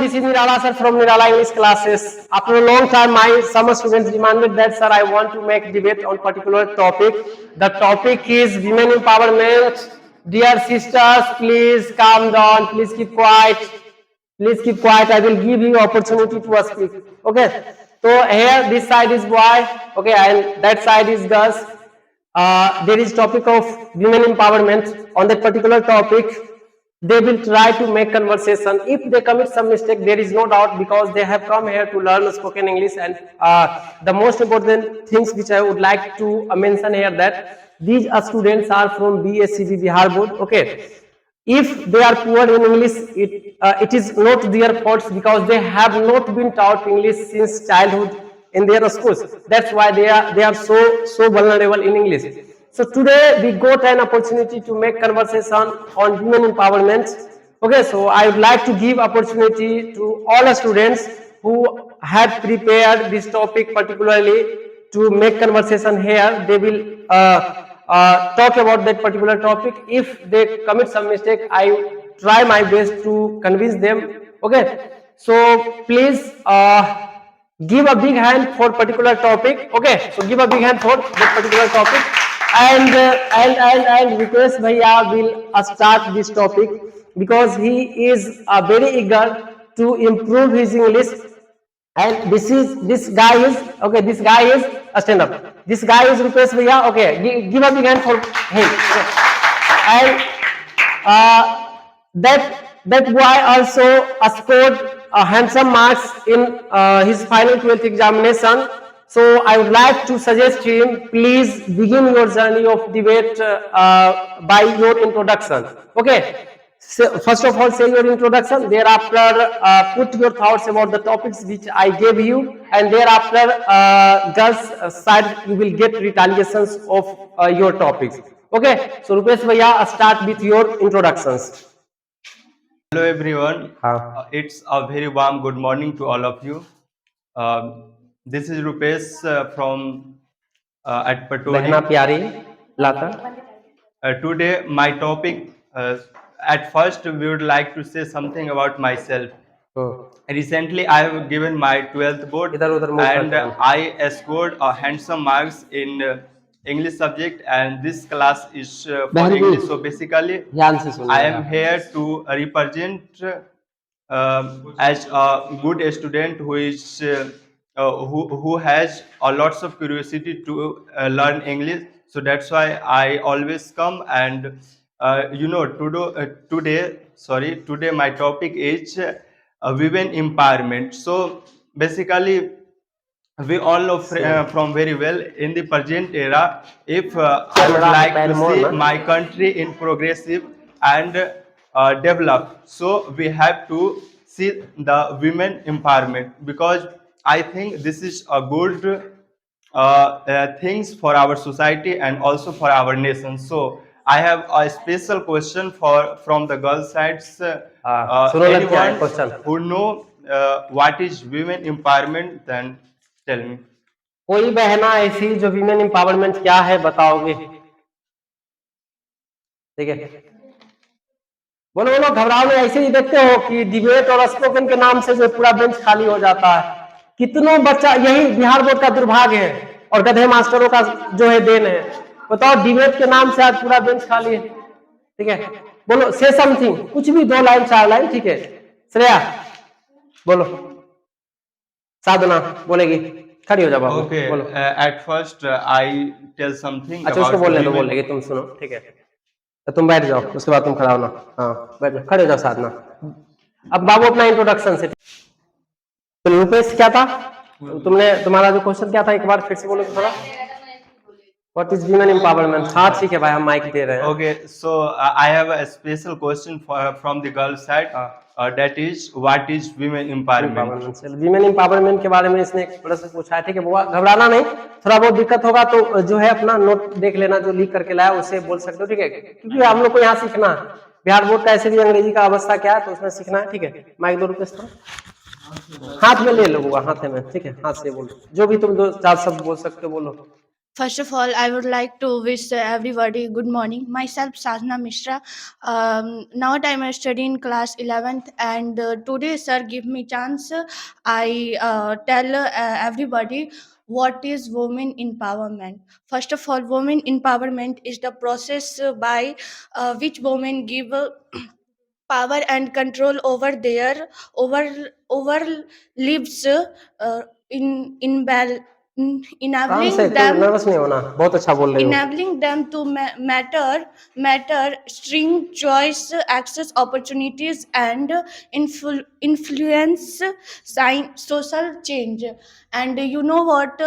this is Nirala sir from Nirala English classes. After a long time, my some students demanded that sir, I want to make debate on particular topic. The topic is women empowerment. Dear sisters, please calm down. Please keep quiet. Please keep quiet. I will give you opportunity to speak. Okay. So here, this side is boy. Okay, and that side is girls. There is topic of women empowerment. On that particular topic, they will try to make conversation. If they commit some mistake, there is no doubt, because they have come here to learn spoken English. And the most important things which I would like to mention here, that these students are from BSCB Bihar Board. Okay, if they are poor in English, it is not their faults, because they have not been taught English since childhood in their schools. That's why they are so vulnerable in English. So today we got an opportunity to make conversation on women empowerment. Okay, so I would like to give opportunity to all the students who have prepared this topic particularly to make conversation here. They will talk about that particular topic. If they commit some mistake, I try my best to convince them. Okay, so please give a big hand for particular topic. Okay, so give a big hand for that particular topic. And request Bhaiya will start this topic, because he is very eager to improve his English. And this guy is stand up. This guy is request Bhaiya. Okay, give a big hand for him. Okay. And that boy also scored handsome marks in his final 12th examination. So I would like to suggest him, please begin your journey of debate by your introduction. Okay. So first of all, say your introduction. Thereafter, put your thoughts about the topics which I gave you, and thereafter, girls side you will get retaliations of your topics. Okay. So Rupesh Bhaiya, start with your introductions. Hello everyone. It's a very warm good morning to all of you. This is Rupesh from at Patoli. Behna Pyari Lata. Today my topic, at first we would like to say something about myself. Recently I have given my 12th board and I scored a handsome marks in English subject, and this class is for English. So basically I am here to represent as a good student who is who has lots of curiosity to learn English. So that's why I always come. And today my topic is women empowerment. So basically we all know from very well in the present era, if I would like to see my country in progressive and develop, so we have to see the women empowerment, because I think this is a good things for our society and also for our nation. So I have a special question from the girl sides. Anyone who know what is women empowerment, then tell me. कोई बहना ऐसी जो women empowerment क्या है बताओगे? ठीक है, बोलो बोलो, घबराओ नहीं। ऐसे ही देखते हो कि डिबेट और स्पोकन के नाम से जो पूरा बेंच खाली हो जाता है। कितनों बच्चा, यही बिहार बोर्ड का दुर्भाग्य है और गधे मास्टरों का जो है देन है। बताओ, डिबेट के नाम से आज पूरा बेंच खाली है। ठीक है, बोलो, से समथिंग, कुछ भी 2 लाइन 4 लाइन। ठीक है, श्रेया बोलो, साधना बोलेगी, खड़ी हो जाओ बाबू। Okay, बोलो। at first I tell something. अच्छा, उसको बोलने दो, बोलेगी, तुम सुनो। ठीक है, तो तुम बैठ जाओ, उसके बाद तुम खड़ा होना। हाँ, बैठ जाओ, खड़े हो जाओ साधना। अब बाबू अपना इंट्रोडक्शन से। तो रूपेश क्या था तुम्हारा जो क्वेश्चन क्या था, एक बार फिर से बोलो थोड़ा। What is women empowerment? हाँ ठीक है भाई, हम माइक दे रहे हैं। Okay, so I have a special question from the girl side. That is, what is women empowerment? Women empowerment के बारे में इसने एक प्रश्न पूछा है। ठीक है, घबराना नहीं, थोड़ा बहुत दिक्कत होगा तो जो है अपना नोट देख लेना, जो लिख करके लाया उसे बोल सकते हो। ठीक है, क्योंकि हम लोग को यहाँ सीखना है। बिहार बोर्ड का ऐसे भी अंग्रेजी का अवस्था क्या है, तो उसमें सीखना है। ठीक है, माइक 2 रुपये हाथ में ले लो, हाथ में। ठीक है, हाथ से बोलो, जो भी तुम 2-4 शब्द बोल सकते हो बोलो। First of all, I would like to wish everybody good morning. Myself, Sadhana Mishra. Now I'm studying class 11th, and today, sir, give me chance. I tell everybody what is women empowerment. First of all, women empowerment is the process by which women give power and control over their over lives in आराम से, enabling कोई them nervous नहीं होना, बहुत अच्छा बोल रहे हो। enabling them to matter string choice access opportunities and influence social change. And you know what,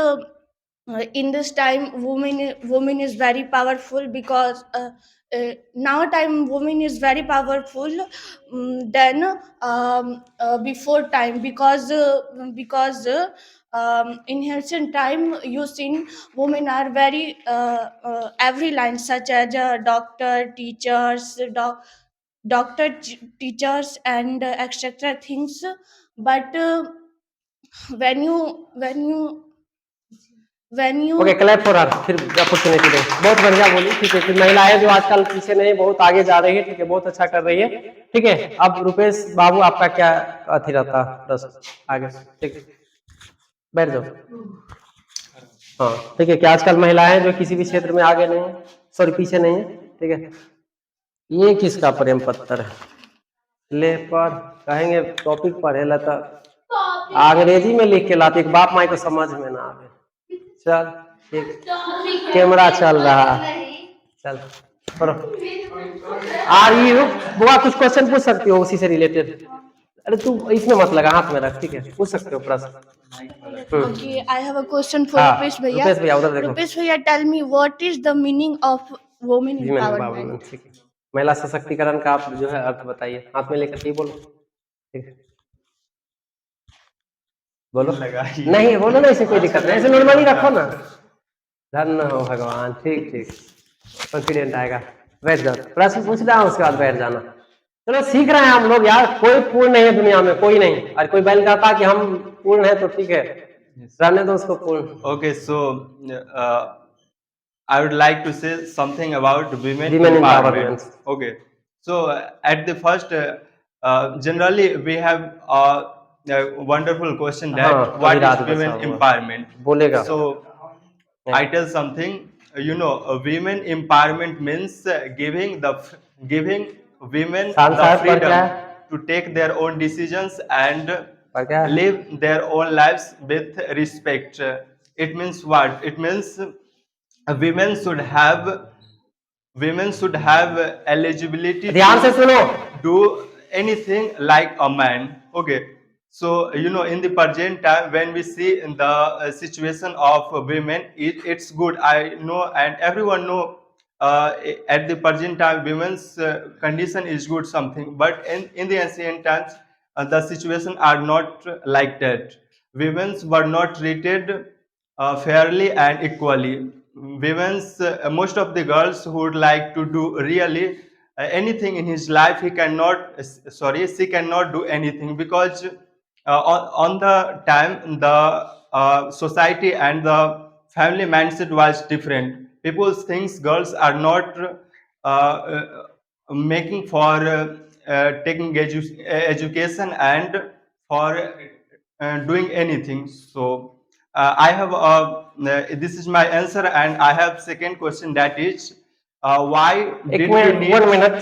in this time woman is very powerful because now time woman is very powerful than before time, because in ancient time you seen women are very every line such as doctor teachers teachers and etc things. But when you when you when you okay, clap for her, फिर opportunity दे। बहुत बढ़िया बोली, ठीक है। फिर महिलाएं जो आजकल पीछे नहीं, बहुत आगे जा रही है, ठीक है, बहुत अच्छा कर रही है, ठीक है। अब रुपेश बाबू, आपका क्या अथी रहता प्रश्न आगे, ठीक है, बैठ जाओ। हाँ, ठीक है, कि आजकल महिलाएं जो किसी भी क्षेत्र में आगे नहीं है, सॉरी पीछे नहीं है, ठीक है। ये किसका प्रेम पत्र है? ले पर कहेंगे टॉपिक पढ़ेला तो अंग्रेजी में लिख के लाते, बाप माई को समझ में ना आवे। चल ठीक, कैमरा चल रहा, चल पढ़ो। आर यू बुआ कुछ क्वेश्चन पूछ सकती हो उसी से रिलेटेड? अरे तू इसमें मत लगा, हाथ में रख, ठीक है, पूछ सकते हो प्रश्न। Okay, I have a question for हाँ, Rupesh Bhaiya. रुपेश भैया उधर देखो। Rupesh Bhaiya, tell me what is the meaning of women women empowerment? Empowerment, ठीक है, महिला सशक्तिकरण का आप जो है अर्थ बताइए, हाथ में लेकर के बोलो, ठीक है, बोलो। नहीं बोलो ना, इसमें कोई दिक्कत नहीं, ऐसे नॉर्मली रखो ना। धन्य हो भगवान, ठीक ठीक, कॉन्फिडेंट आएगा। बैठ जाओ, प्रश्न पूछ रहा हूँ उसके बाद बैठ जाना। चलो सीख रहे हैं हम लोग यार, कोई पूर्ण नहीं है दुनिया में, कोई नहीं। और कोई बैल कहता कि हम पूर्ण है तो ठीक है, रहने दो उसको पूर्ण। Okay, so I would like to say something about women Women empowerment. empowerment. Okay, so at the first, generally we have a wonderful question that हाँ, what अभिराज is women बचा हुआ। empowerment? बोलेगा। So I tell something. Women empowerment means giving women साल the साहब पर क्या freedom है? to take their own decisions and पर क्या है? live their own lives with respect. It means what? It means women should have eligibility ध्यान से to सुनो। do anything like a man. Okay, so in the present time when we see in the situation of women, it's good, I know, and everyone know, at the present time women's condition is good something, but in the ancient times the situation are not like that. Women were not treated fairly and equally. Women's most of the girls who would like to do really anything in his life, she cannot do anything because on the time the society and the family mindset was different. People thinks girls are not making for taking education and for doing anything. So I have this is my answer, and I have second question, that is why एक did we minute, need 1 minute,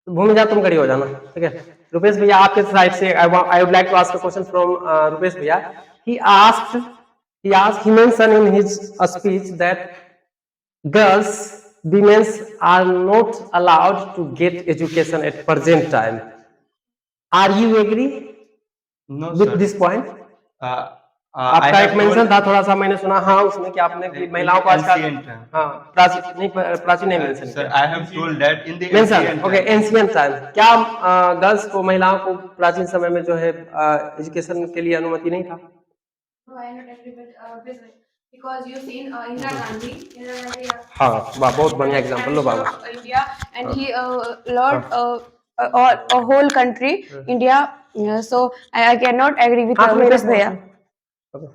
Bhumija तुम खड़ी हो जाना, ठीक है। रुपेश भैया आपके side से I would like to ask a question from Rupesh भैया। he mentioned in his speech that girls, women are not allowed to get education at present time. Are you agree no with sir. this point? I आपका have एक mention told था, थोड़ा सा मैंने सुना, हाँ उसमें कि आपने कि महिलाओं को आजकल, ancient time. हाँ प्राचीन नहीं, प्राचीन नहीं मेंशन Sir, किया, I have told that in the mention, ancient okay, time. Ancient time. क्या गर्ल्स को, महिलाओं को प्राचीन समय में जो है एजुकेशन के लिए अनुमति नहीं था? No, I not agree with this because you seen Indira Gandhi. हाँ वाह, बहुत बढ़िया example low Baba. India, and he lord a whole country India. So I cannot agree with हाथ में Rupesh रखो। Bhaiya. Okay.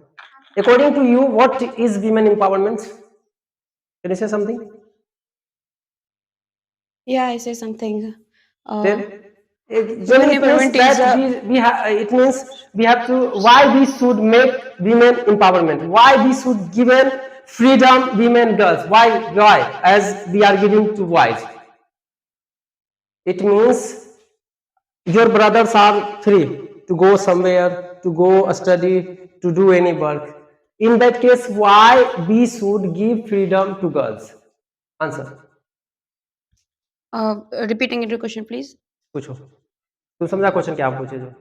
According to you, what is women empowerment? Can you say something? Yeah, I say something. Then Women generally it means empowerment is that it means we have to, why we should make women empowerment, why we should given freedom women girls, why as we are giving to boys. It means your brothers are free to go somewhere, to go study, to do any work. In that case, why we should give freedom to girls? Answer. repeating your question, please. पूछो, तू समझा question क्या आप पूछे जो?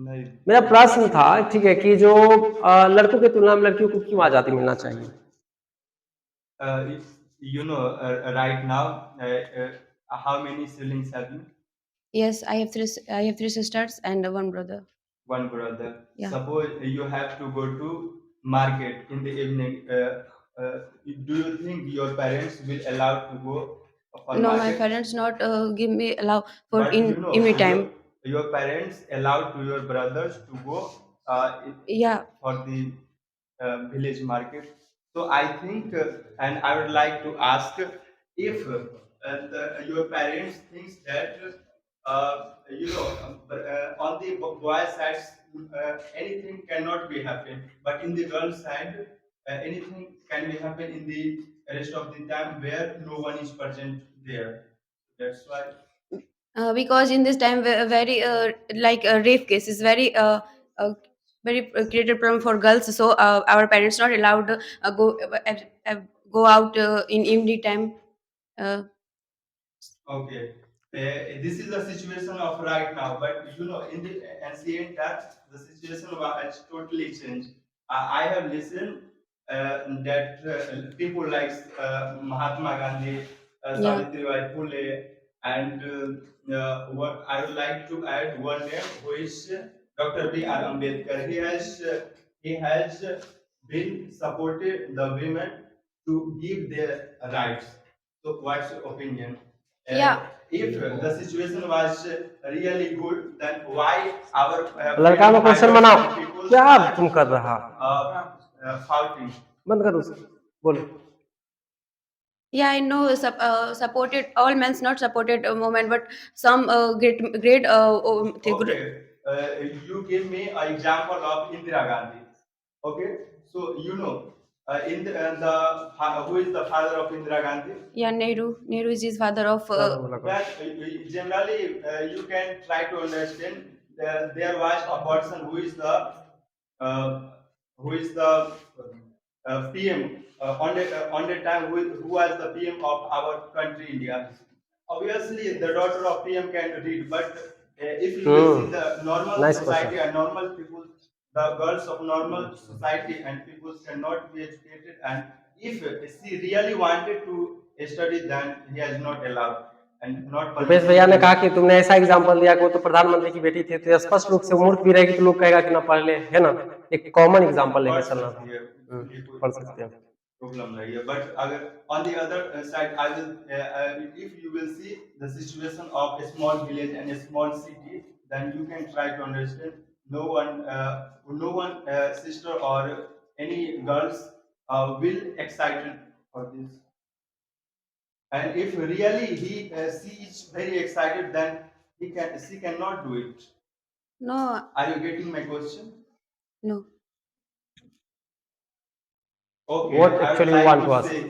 नहीं मेरा प्रश्न था, ठीक है, कि जो लड़कों की तुलना में लड़कियों को क्यों आजादी मिलना चाहिए? you know right now how many siblings have you? Yes, I have three sisters and one brother. One brother. Yeah. Suppose you have to go to market in the evening. Do you think your parents will allow to go for No, my market? parents not give me allow for But in you know, any time. your parents allowed to your brothers to go Yeah. for the village market. So I think, and I would like to ask if your parents thinks that on the boy side anything cannot be happen, but in the girl side anything can be happen in the rest of the time where no one is present there. That's why. Because in this time very like rape case is very created problem for girls, so our parents not allowed go out in evening time. uh, Okay. This is the situation of right now, but you know, in the ancient times, the situation was totally changed. I have listened that people like Mahatma Gandhi, Yeah. Savitribai Phule, and what I would like to add one name, who is Dr. B.R. Ambedkar. He has been supported the women to give their rights. So, what's your opinion? Yeah. If the situation was really good, then why our लड़का में question बनाओ, people क्या are, तुम कर रहा? fighting? बंद करो उसे, बोलो. Yeah, I know. Supported all men's not supported moment, but some great Okay, you give me an example of Indira Gandhi. Okay, so you know, in who is the father of Indira Gandhi? Yeah, Nehru is his father of That generally you can try to understand. There was a person uh, who is the PM on the time who was the PM of our country India. Obviously, the daughter of PM can read, but if you will see the normal Nice society question. and normal people, the girls of normal society and people cannot be educated. And if she really wanted to study, then he has not allowed and not. Bhupesh भैया ने कहा कि तुमने ऐसा example दिया कि वो तो प्रधानमंत्री की बेटी थी, तो स्पष्ट रूप से मूर्ख भी रहेगी तो लोग कहेगा कि ना पढ़ ले, है ना? एक कॉमन एग्जाम्पल लेके चलना था. पढ़ सकते हैं. Problem nahi hai. But on the other side, I will if you will see the situation of a small village and a small city, then you can try to understand. No one sister or any girls will excited for this. And if really she is very excited, then she cannot do it. no. Are you getting my question? No. Okay, What I would actually like you want to to ask? say,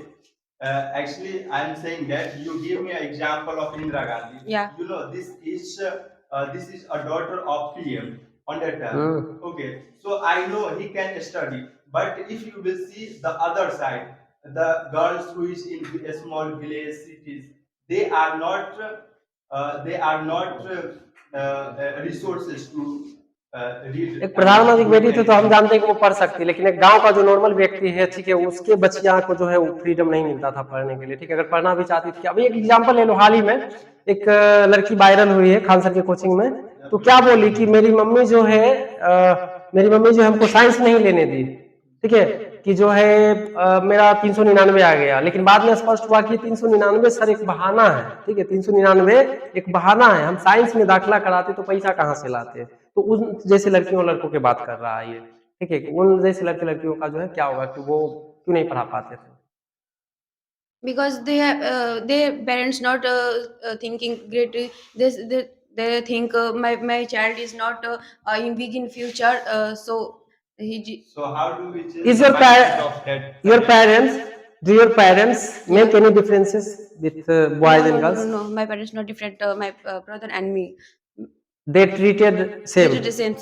actually, I'm saying that you give me an example of Indira Gandhi. Yeah. You know, this is a daughter of PM on that time. Okay, so I know he can study, but if you will see the other side, the girls who is in a small village cities, they are not resources to read. एक प्रधानमंत्री की बेटी थी तो हम जानते हैं कि वो पढ़ सकती है, लेकिन एक गांव का जो नॉर्मल व्यक्ति है, ठीक है, उसके बच्चियां को जो है वो फ्रीडम नहीं मिलता था पढ़ने के लिए, ठीक है, अगर पढ़ना भी चाहती थी. अभी एक एग्जांपल ले लो, हाल ही में एक लड़की वायरल हुई है खान सर की कोचिंग में, तो क्या बोली कि मेरी मम्मी जो है हमको साइंस नहीं लेने दी, ठीक है, कि जो है मेरा 399 आ गया, लेकिन बाद में स्पष्ट हुआ कि 399 सर एक बहाना है, ठीक है, 399 एक बहाना है, हम साइंस में दाखिला कराते तो पैसा कहाँ से लाते. तो उन जैसे लड़कियों लड़कों की बात कर रहा है ये. ठीक है, उन जैसे लड़के लड़कियों का जो है क्या होगा कि वो क्यों नहीं पढ़ा पाते थे? because they have their parents not thinking great. They think my child is not in big in future, so So how do we change Is the your mindset of that your parents? parents, do your parents make any differences with boys no, and no, girls? no, my parents not different. My brother and me, They treated they same. did the same.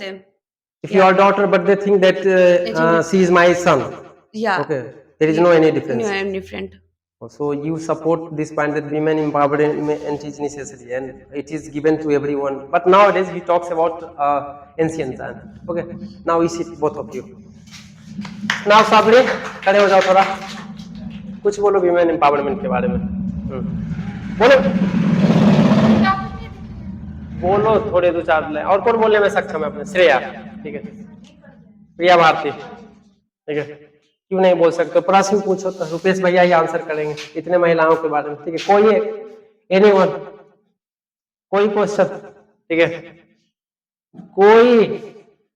If Yeah. your daughter, but they think that she is my son. Yeah. Okay, there is no any difference. No, I am different. So you support this point that women empowerment is necessary and it is given to everyone. But nowadays he talks about ancient time. Okay, now we sit both of you. Now Sabri, खड़े हो जाओ थोड़ा, कुछ बोलो women empowerment के बारे में. बोलो बोलो थोड़े दो चार ले. और कौन बोलने में सक्षम है अपने? श्रेया, ठीक है, प्रिया भारती, ठीक है, क्यों नहीं बोल सकते? प्रश्न पूछो तो रुपेश भैया ही आंसर करेंगे इतने महिलाओं के बारे में, ठीक है? कोई एनीवन, कोई क्वेश्चन, ठीक है, कोई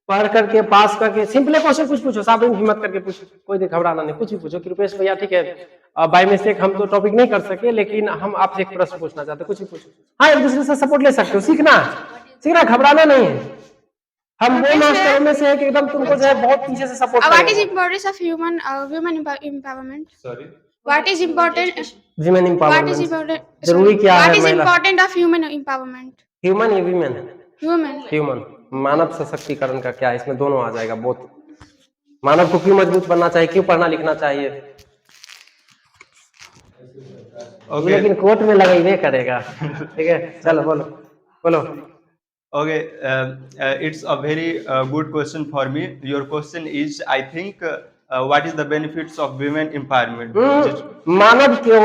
पढ़ करके पास करके सिंपल क्वेश्चन कुछ पूछो, साफ हिम्मत करके पूछो, कोई घबराना नहीं, कुछ भी पूछो कि रुपेश भैया ठीक है बाय मिस्टेक हम तो टॉपिक नहीं कर सके लेकिन हम आपसे एक प्रश्न पूछना चाहते, कुछ भी पूछो। हाँ, एक दूसरे से सपोर्ट ले सकते हो, सीखना घबराना नहीं है। हम वो मास्टर में से है कि एकदम तुमको जो है बहुत पीछे से सपोर्ट What करेंगे। is importance of women empowerment? Sorry. What is important? Human What is empowerment important? जरूरी क्या What है? is महिला important of human empowerment? Human या वीमेन? Women. ह्यूमन, मानव सशक्तिकरण का क्या है इसमें? दोनों आ जाएगा, बहुत। मानव को क्यों मजबूत बनना चाहिए, क्यों पढ़ना लिखना चाहिए? Okay. लेकिन कोर्ट में लगाइए करेगा, ठीक है? चलो बोलो बोलो। Okay, it's a very good question for me. Your question is, I think, what is the benefits of women empowerment? मानव क्यों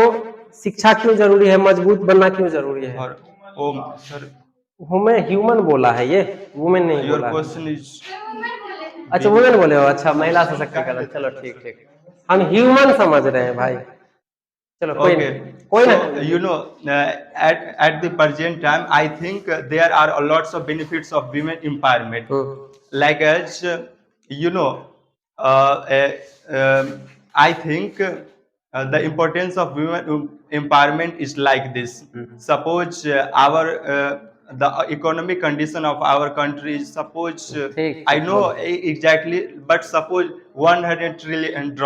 शिक्षा क्यों जरूरी है, मजबूत बनना क्यों जरूरी है? Or, oh, sir, हमें ह्यूमन बोला है, ये वुमेन नहीं your बोला है। question is, अच्छा वुमेन बोले हो, अच्छा महिला सशक्तिकरण, चलो ठीक ठीक, हम ह्यूमन समझ रहे हैं भाई। चलो कोई नहीं, okay. कोई So, ना। you know, at the present time, I think there are lots of benefits of women empowerment. Like as you know, I think the importance of women empowerment is like this. Suppose the economic condition of our country is, suppose I know exactly, but suppose $100 trillion.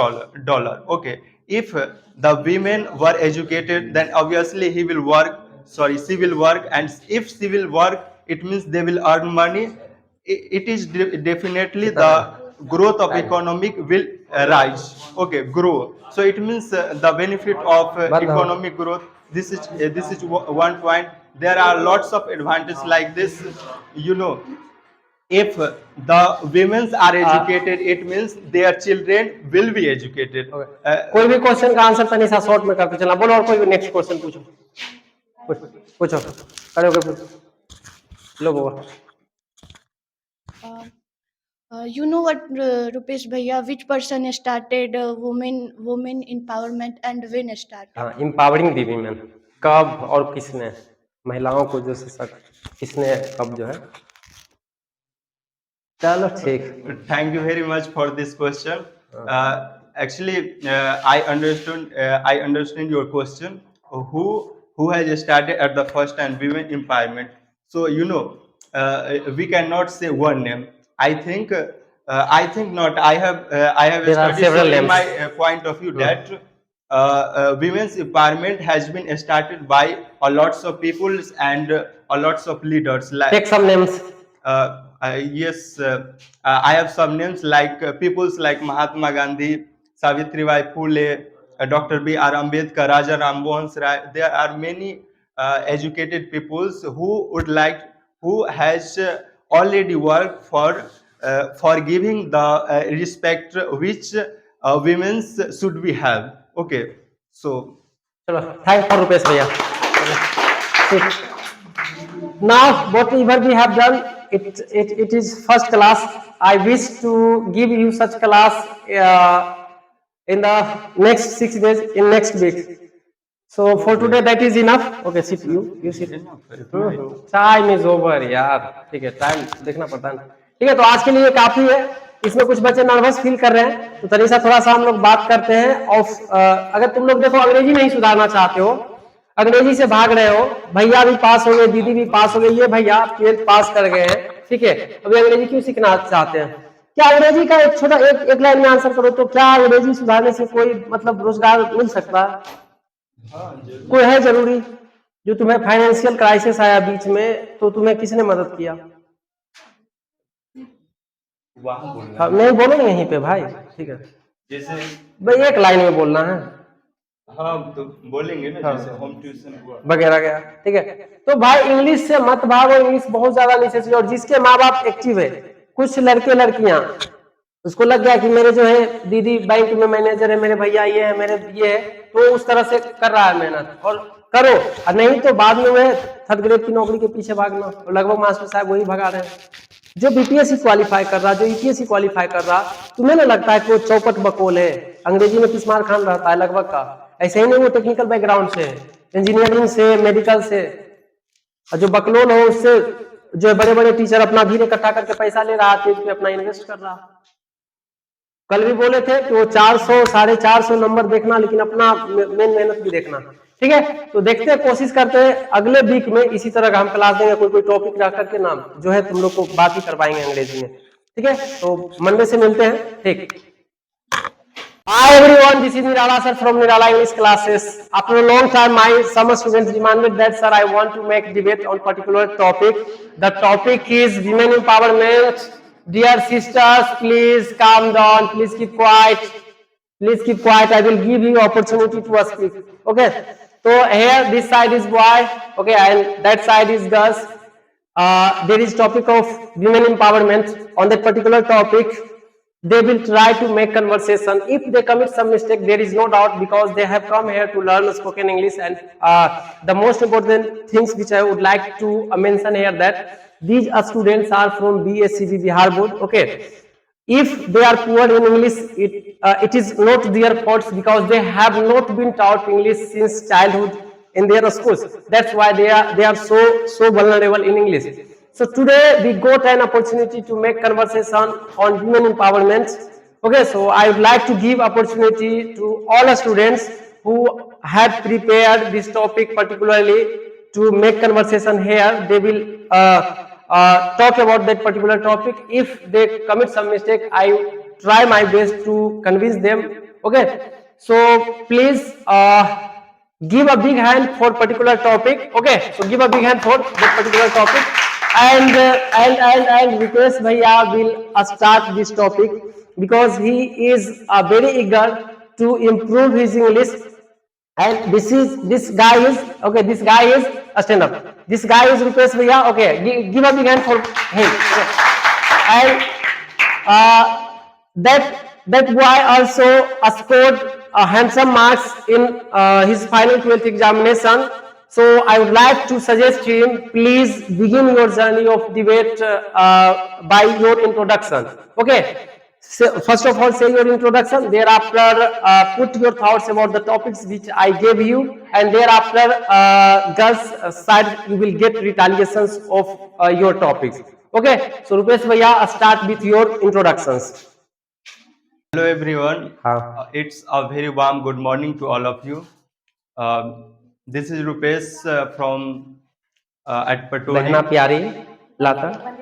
Okay, if the women were educated, then obviously she will work, and if she will work, it means they will earn money. It is definitely the growth of economic will rise. Okay, grow. So it means the benefit of economic growth. This is one point. There are lots of advantages like this. You know, if the women are educated, it means their children will be educated. कोई भी question का answer तनी सा short में करते चलना। बोलो और कोई भी नेक्स्ट क्वेश्चन पूछो, पूछो, खड़े होकर पूछो। लो बोलो। You know what, Rupesh Bhaiya, which person started women empowerment and when started? हाँ, एम्पावरिंग दी वीमेन, कब और किसने? महिलाओं को जो सशक्त किसने कब जो है? चलो ठीक। Thank you very much for this question. Actually, I understand your question. Who has started at the first time women empowerment? So you know, we cannot say one name. I think not. I have There are studied several in names. my point of view that women's empowerment has been started by a lots of peoples and a lots of leaders. Take some names. Yes, I have some names like peoples like Mahatma Gandhi, Savitribai Phule, Dr. B.R. Ambedkar, Raja Ram Mohan Rai. There are many educated peoples who has already worked for giving the respect which women should be have. Okay, so चलो, thank for Rupesh भैया। Now whatever we have done, it is first class. I wish to give you such class in the next 6 days, in next week. So for today that is enough. Okay, sit you sit. Time is over यार, ठीक है, time देखना पड़ता है। ठीक है, तो आज के लिए काफी है। इसमें कुछ बच्चे नर्वस फील कर रहे हैं, तो तनिषा थोड़ा सा हम लोग बात करते हैं ऑफ। अगर तुम लोग देखो अंग्रेजी नहीं सुधारना चाहते हो, अंग्रेजी से भाग रहे हो, भैया भी पास हो गए, दीदी भी पास हो गई, ये भैया 12th पास कर गए हैं, ठीक है, अभी अंग्रेजी क्यों सीखना चाहते हैं? क्या अंग्रेजी का एक छोटा एक लाइन में आंसर करो तो, क्या अंग्रेजी सुधारने से कोई मतलब रोजगार मिल सकता है? कोई है जरूरी? जो तुम्हें फाइनेंशियल क्राइसिस आया बीच में, तो तुम्हें किसने मदद किया? वहाँ बोलना हाँ, नहीं बोलो यहीं पे भाई, ठीक है जैसे, भाई, एक लाइन में बोलना है हाँ तो बोलेंगे ना, हाँ। जैसे होम ट्यूशन हुआ। वगैरह गया, ठीक है। तो भाई इंग्लिश से मत भागो, इंग्लिश बहुत ज्यादा नेसेसरी। और जिसके माँ बाप एक्टिव है, कुछ लड़के लड़कियां, उसको लग गया कि मेरे जो है दीदी बैंक में मैनेजर है, मेरे भैया ये है, मेरे ये है, तो उस तरह से कर रहा है मेहनत, और करो, और नहीं तो बाद में वह थर्ड ग्रेड की नौकरी के पीछे भागना। और लगभग मास्टर साहब वही भगा रहे हैं। जो बीपीएससी क्वालिफाई कर रहा, जो यूपीएससी क्वालिफाई कर रहा, तुम्हें ना लगता है कि वो चौपट बकोल है, अंग्रेजी में पिस्मार खान रहता है लगभग का? ऐसे ही नहीं, वो टेक्निकल बैकग्राउंड से, इंजीनियरिंग से, मेडिकल से, और जो बकलोल हो उससे, जो बड़े बड़े टीचर अपना भीड़ इकट्ठा करके पैसा ले रहा है, पे अपना इन्वेस्ट कर रहा। कल भी बोले थे कि वो 400 450 नंबर देखना, लेकिन अपना मेन मेहनत भी देखना, ठीक है। तो देखते हैं, कोशिश करते हैं अगले वीक में इसी तरह का हम क्लास देंगे, कोई टॉपिक रख करके नाम जो है तुम लोग को बात ही करवाएंगे अंग्रेजी में, ठीक है। तो मंडे से मिलते हैं, ठीक। Hi everyone, this is Nirala sir from Nirala English classes. After a long time, some students demanded that sir, I want to make debate on particular topic. The topic is women empowerment. Dear sisters, please calm down. Please keep quiet. Please keep quiet. I will give you opportunity to speak. Okay. So here, this side is boy. Okay, and that side is girls. There is topic of women empowerment. On that particular topic, they will try to make conversation. If they commit some mistake, there is no doubt, because they have come here to learn spoken English. And the most important things which I would like to mention here, that these students are from BSCB Bihar board. Okay, if they are poor in English, it is not their fault, because they have not been taught English since childhood in their schools. That's why they are so vulnerable in English. So today we got an opportunity to make conversation on women empowerment. Okay, so I would like to give opportunity to all students who had prepared this topic particularly to make conversation here. They will talk about that particular topic. If they commit some mistake, I try my best to convince them. Okay, so please give a big hand for particular topic. Okay, so give a big hand for that particular topic. And request Bhaiya will start this topic, because he is very eager to improve his English. And this guy is okay. This guy is stand up. This guy is Rupesh Bhaiya. Okay, give a big hand for him. Okay. And that boy also scored handsome marks in his final 12th examination. So I would like to suggest him, please begin your journey of debate by your introduction. Okay, so first of all, say your introduction. Thereafter, put your thoughts about the topics which I gave you, and thereafter, girls side, you will get retaliations of your topics. Okay, so Rupesh Bhaiya, start with your introductions. Hello everyone. It's a very warm good morning to all of you. This is Rupesh from at Patori. Behna Pyari Lata.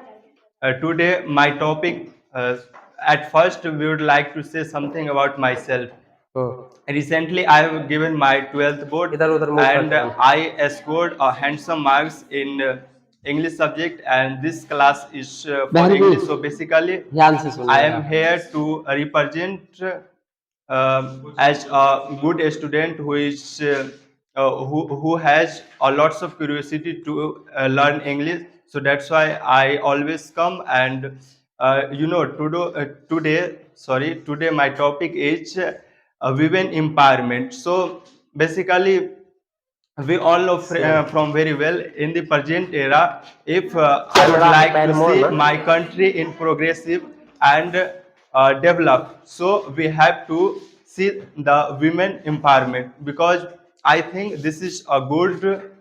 Today my topic, at first we would like to say something about myself. Recently I have given my 12th board, and I scored handsome marks in English subject, and this class is for English. So basically I am here to represent as a good student who is who has a lots of curiosity to learn English. So that's why I always come. And today my topic is women empowerment. So basically, we all know from very well, in the present era, if I would like to see my country in progressive and develop, so we have to see the women empowerment, because I think this is a good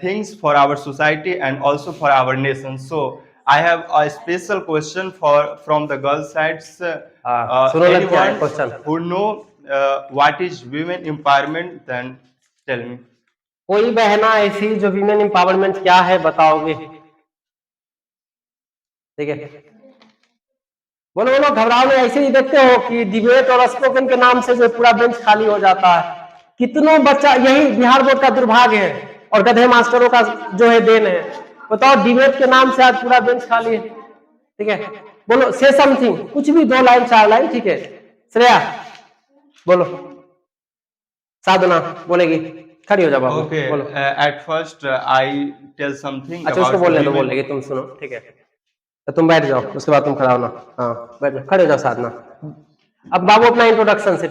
things for our society and also for our nation. So I have a special question from the girl sides. सुनो लग क्या है Anyone question? who know what is women empowerment, then tell me. कोई बहना ऐसी जो women empowerment क्या है बताओगे? ठीक है, बोलो बोलो, घबराओ नहीं। ऐसे ही देखते हो कि डिबेट और स्पोकन के नाम से जो पूरा बेंच खाली हो जाता है। कितनों बच्चा, यही बिहार बोर्ड का दुर्भाग्य है और गधे मास्टरों का जो है देन है। बताओ, डिबेट के नाम से आज पूरा बेंच खाली है। ठीक है, बोलो, से समथिंग, कुछ भी, 2 लाइन 4 लाइन, ठीक है। श्रेया बोलो, साधना बोलेगी, खड़ी हो जाओ बाबू, Okay, बोलो। at first I tell something अच्छा, उसको about बोलने दो, women. बोलेगी, तुम सुनो, ठीक है। तो तुम बैठ जाओ, उसके बाद तुम खड़ा होना। हाँ, बैठ जाओ, खड़े हो जाओ साधना। अब बाबू अपना इंट्रोडक्शन से